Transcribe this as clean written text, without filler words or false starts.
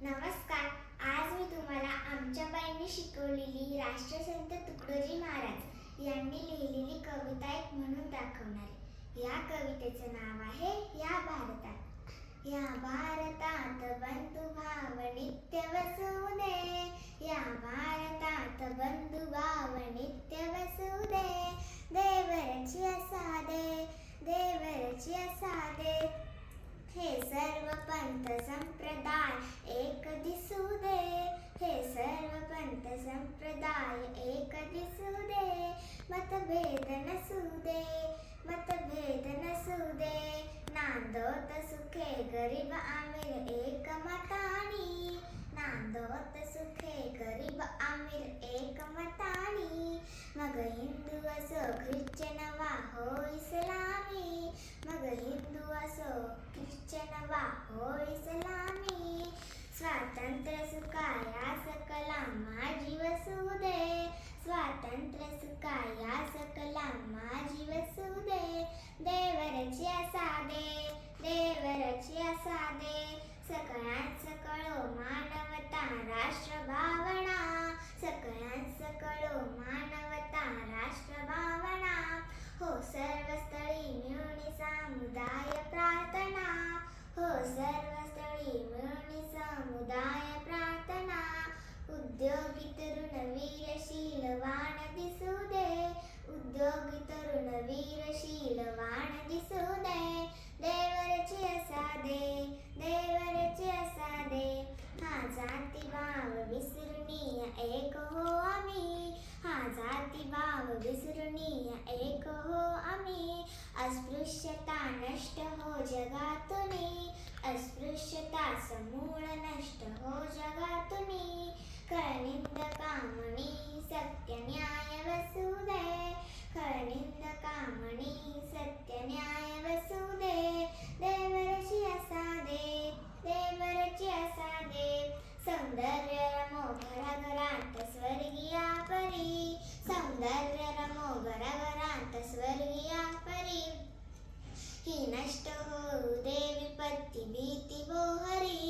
नमस्कार. आज मी तुम्हाला आमच्या बाईंनी शिकवलेली राष्ट्रसंत तुकडोजी महाराज यांनी लिहिलेली कविता एक म्हणून दाखवणार आहे. या कवितेचं नाव आहे या भारतात. या भारतात बंधुभाव नित्य वसू दे. या भारतात बंधुभाव नित्य वसू दे. देवरची असा दे, देवरची असा दे. हे सर्व पंथ संप्रदाय एक दिसू दे. हे सर्व पंथ संप्रदाय एक दिसू दे. मतभेद नसू दे, मतभेद नसू दे. नांदोत सुखे गरीब आमिर एक मतानी. नांदोत सुखे गरीब आमिर एक मतानी. मग हिंदू असो ख्रिश्चन वा हो इस्लामी. मग हिंदू असो ख्रिश्चन वा हो इस्लामी. स्वातंत्र्य सुखाया सकला माझी वसू दे. स्वातंत्र्य सुखाया सकला माझी वसू दे. देवरची असा दे, देवरची असा दे. सकळांच कळो मानवता राष्ट्रभावना. सकळांच कळो मानवता राष्ट्रभावना. हो सर्वस्थळी मिळून समुदाय प्रार्थना. हो सर्वस्थळी मिळून समुदाय प्रार्थना. उद्योगी तरुण वीरशीलवान दिसू दे. उद्योगी तरुण वीरशीलवान दिसू दे. देवरची असा दे, देवरची असा दे. हा जातीभाव विसरुनिया एक हो आम्ही. हा जातीभाव विसरुनिया एक हो आम्ही. अस्पृश्यता नष्ट हो जगातुनी. अस्पृश्यता समूळ नष्ट हो जगातुनी. खळनिंद कामणी सत्य न्याय वसू दे. खळनिंद कामणी सत्य न्याय वसू दे. देवरची असा दे, देवरची असा दे. सौंदर्य रमो घराघरात स्वर्गीया परी. सौंदर्य रमो घराघरात स्वर्गीया परी. ही नष्ट होऊ दे विपत्ती भीती बोहरी.